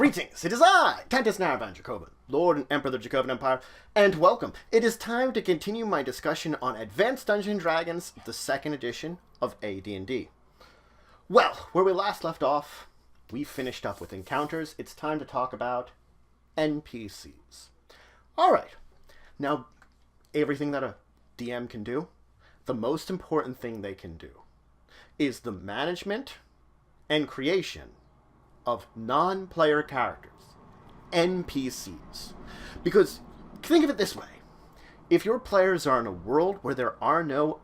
Greetings, it is I, Countess Naravan Dracovin, Lord and Emperor of the Dracovin Empire, and welcome. It is time to continue my discussion on Advanced Dungeons & Dragons, the second edition of AD&D. Well, where we last left off, we finished up with encounters. It's time to talk about NPCs. Alright, now, everything that a DM can do, the most important thing they can do is the management and creation of non-player characters, NPCs. Because, think of it this way. If your players are in a world where there are no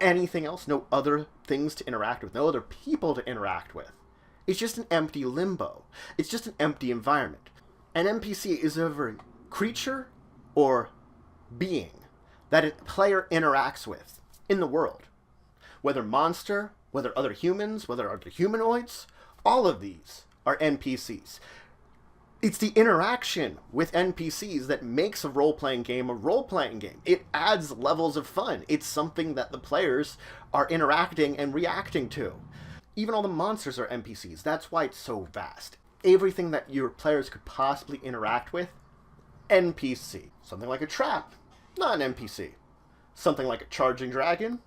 anything else, no other things to interact with, no other people to interact with, it's just an empty limbo. It's just an empty environment. An NPC is every creature or being that a player interacts with in the world. Whether monster, whether other humans, whether other humanoids, all of these are NPCs. It's the interaction with NPCs that makes a role-playing game a role-playing game. It adds levels of fun. It's something that the players are interacting and reacting to. Even all the monsters are NPCs. That's why it's so vast. Everything that your players could possibly interact with, NPC. Something like a trap, not an NPC. Something like a charging dragon,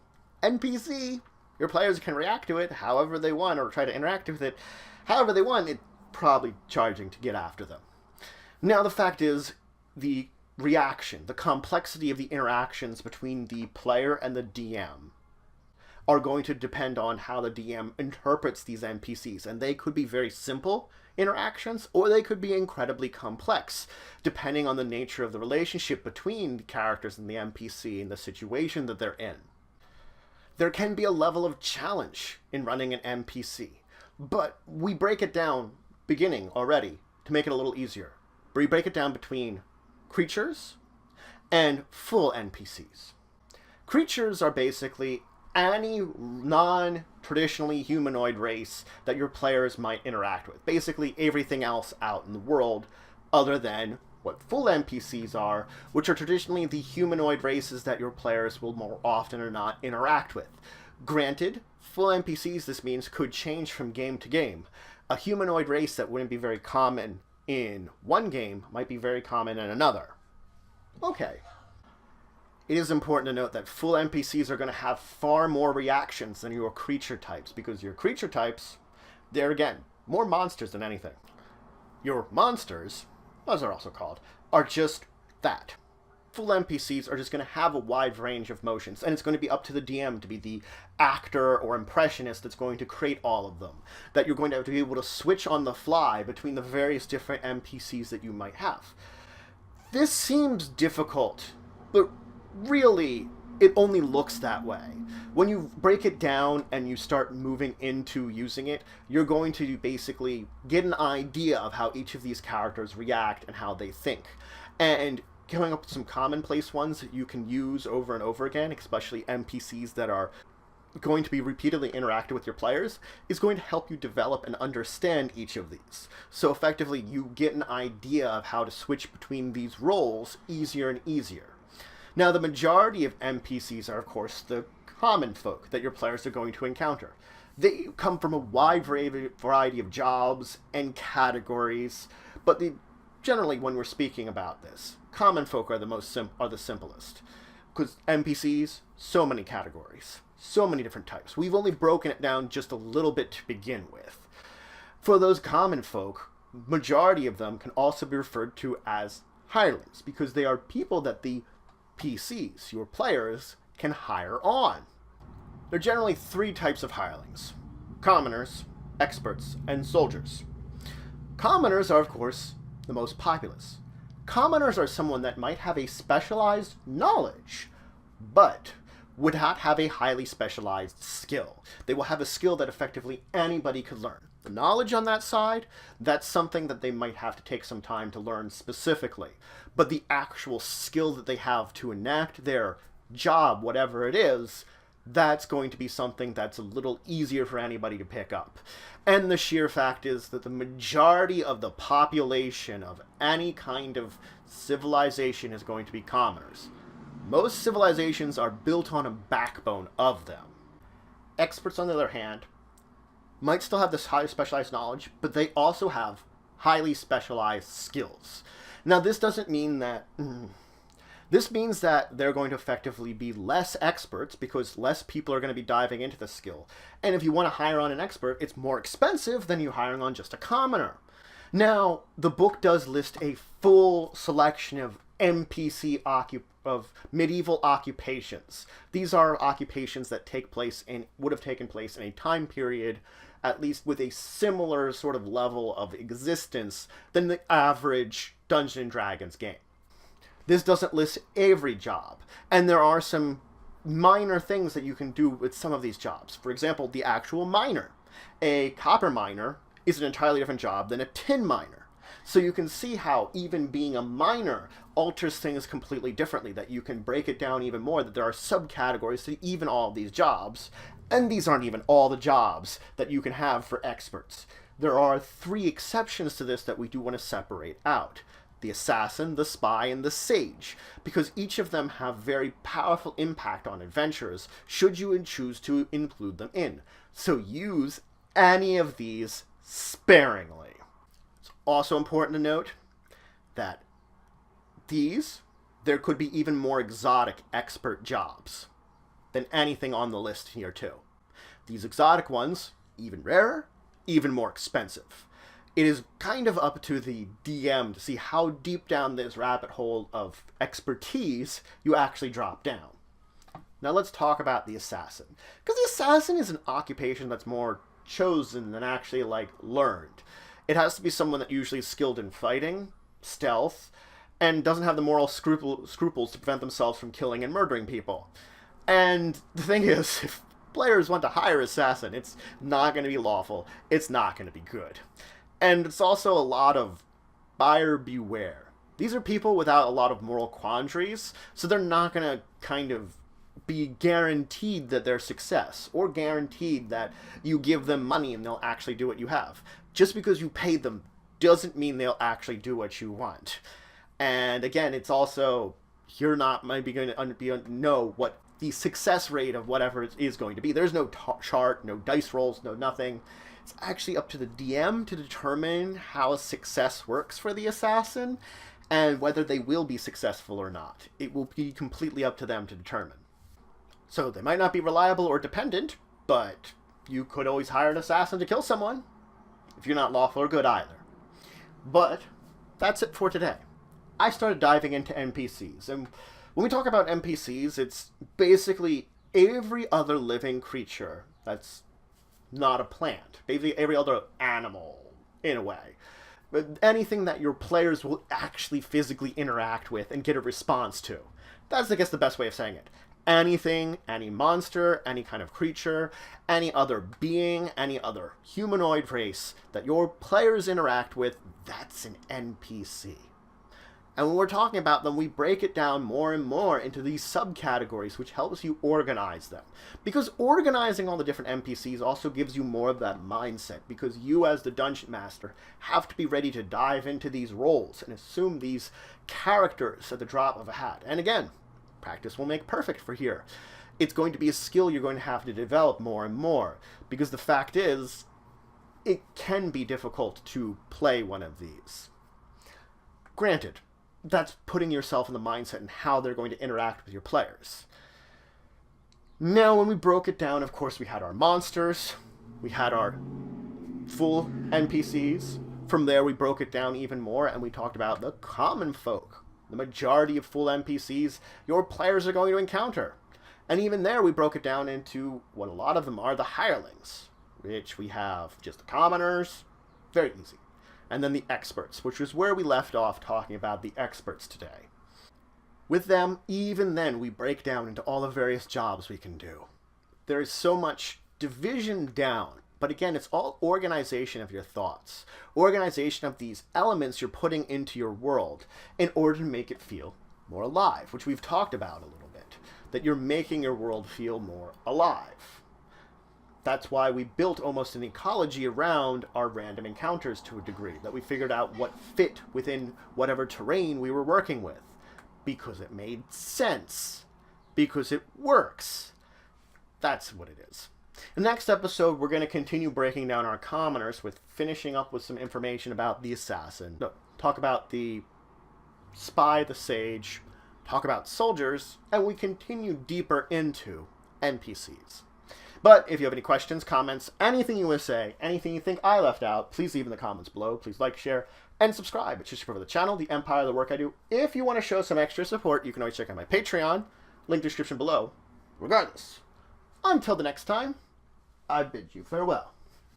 NPC. Your players can react to it however they want or try to interact with it however they want. It's probably charging to get after them. Now the fact is, the reaction, the complexity of the interactions between the player and the DM are going to depend on how the DM interprets these NPCs. And they could be very simple interactions, or they could be incredibly complex, depending on the nature of the relationship between the characters and the NPC and the situation that they're in. There can be a level of challenge in running an NPC, but we break it down beginning already to make it a little easier. We break it down between creatures and full NPCs. Creatures are basically any non-traditionally humanoid race that your players might interact with. Basically everything else out in the world other than what full NPCs are, which are traditionally the humanoid races that your players will more often or not interact with. Granted, full NPCs, this means, could change from game to game. A humanoid race that wouldn't be very common in one game might be very common in another. Okay. It is important to note that full NPCs are going to have far more reactions than your creature types, because your creature types, they're, again, more monsters than anything. Your monsters, as they're also called, are just that. Full NPCs are just going to have a wide range of motions, and it's going to be up to the DM to be the actor or impressionist that's going to create all of them. That you're going to have to be able to switch on the fly between the various different NPCs that you might have. This seems difficult, but really, it only looks that way. When you break it down and you start moving into using it, you're going to basically get an idea of how each of these characters react and how they think. And coming up with some commonplace ones that you can use over and over again, especially NPCs that are going to be repeatedly interacted with your players, is going to help you develop and understand each of these. So effectively, you get an idea of how to switch between these roles easier and easier. Now, the majority of NPCs are, of course, the common folk that your players are going to encounter. They come from a wide variety of jobs and categories, but generally, when we're speaking about this, common folk are the simplest. Because NPCs, so many categories, so many different types. We've only broken it down just a little bit to begin with. For those common folk, majority of them can also be referred to as hirelings, because they are people that the PCs, your players, can hire on. There are generally three types of hirelings: commoners, experts, and soldiers. Commoners are, of course, the most populous. Commoners are someone that might have a specialized knowledge, but would not have a highly specialized skill. They will have a skill that effectively anybody could learn. The knowledge on that side, that's something that they might have to take some time to learn specifically. But the actual skill that they have to enact their job, whatever it is, that's going to be something that's a little easier for anybody to pick up. And the sheer fact is that the majority of the population of any kind of civilization is going to be commoners. Most civilizations are built on a backbone of them. Experts, on the other hand, might still have this highly specialized knowledge, but they also have highly specialized skills. Now, this doesn't mean that... This means that they're going to effectively be less experts because less people are going to be diving into the skill. And if you want to hire on an expert, it's more expensive than you hiring on just a commoner. Now, the book does list a full selection of of medieval occupations. These are occupations that would have taken place in a time period at least with a similar sort of level of existence than the average Dungeons & Dragons game. This doesn't list every job, and there are some minor things that you can do with some of these jobs. For example, the actual miner. A copper miner is an entirely different job than a tin miner. So you can see how even being a miner alters things completely differently, that you can break it down even more, that there are subcategories to even all of these jobs, and these aren't even all the jobs that you can have for experts. There are 3 exceptions to this that we do want to separate out. The assassin, the spy, and the sage, because each of them have very powerful impact on adventurers should you choose to include them in. So use any of these sparingly. It's also important to note that there could be even more exotic expert jobs than anything on the list here too. These exotic ones, even rarer, even more expensive. It is kind of up to the DM to see how deep down this rabbit hole of expertise you actually drop down. Now let's talk about the assassin. Because the assassin is an occupation that's more chosen than actually, learned. It has to be someone that usually is skilled in fighting, stealth, and doesn't have the moral scruples to prevent themselves from killing and murdering people. And the thing is, if players want to hire an assassin, it's not going to be lawful. It's not going to be good. And it's also a lot of buyer beware. These are people without a lot of moral quandaries, so they're not going to kind of be guaranteed that they're success, or guaranteed that you give them money and they'll actually do what you have. Just because you paid them doesn't mean they'll actually do what you want. And again, it's also, you're not maybe going to know what the success rate of whatever it is going to be. There's no chart, no dice rolls, no nothing. It's actually up to the DM to determine how success works for the assassin and whether they will be successful or not. It will be completely up to them to determine. So they might not be reliable or dependent, but you could always hire an assassin to kill someone if you're not lawful or good either. But that's it for today. I started diving into NPCs, and when we talk about NPCs, it's basically every other living creature that's not a plant. Basically every other animal, in a way. But anything that your players will actually physically interact with and get a response to. That's, I guess, the best way of saying it. Anything, any monster, any kind of creature, any other being, any other humanoid race that your players interact with, that's an NPC. And when we're talking about them, we break it down more and more into these subcategories, which helps you organize them. Because organizing all the different NPCs also gives you more of that mindset, because you as the dungeon master have to be ready to dive into these roles and assume these characters at the drop of a hat. And again, practice will make perfect for here. It's going to be a skill you're going to have to develop more and more, because the fact is, it can be difficult to play one of these. Granted, that's putting yourself in the mindset and how they're going to interact with your players. Now, when we broke it down, of course, we had our monsters, we had our full NPCs. From there, we broke it down even more, and we talked about the common folk. The majority of full NPCs your players are going to encounter. And even there, we broke it down into what a lot of them are, the hirelings, which we have just the commoners, very easy. And then the experts, which is where we left off talking about the experts today. With them, even then, we break down into all the various jobs we can do. There is so much division down, but again, it's all organization of your thoughts, organization of these elements you're putting into your world in order to make it feel more alive, which we've talked about a little bit, that you're making your world feel more alive. That's why we built almost an ecology around our random encounters to a degree, that we figured out what fit within whatever terrain we were working with, because it made sense, because it works. That's what it is. In the next episode, we're going to continue breaking down our commoners with finishing up with some information about the assassin. No, talk about the spy, the sage, talk about soldiers, and we continue deeper into NPCs. But if you have any questions, comments, anything you want to say, anything you think I left out, please leave in the comments below. Please like, share, and subscribe. It's just for the channel, the empire, the work I do. If you want to show some extra support, you can always check out my Patreon. Link description below. Regardless, until the next time, I bid you farewell.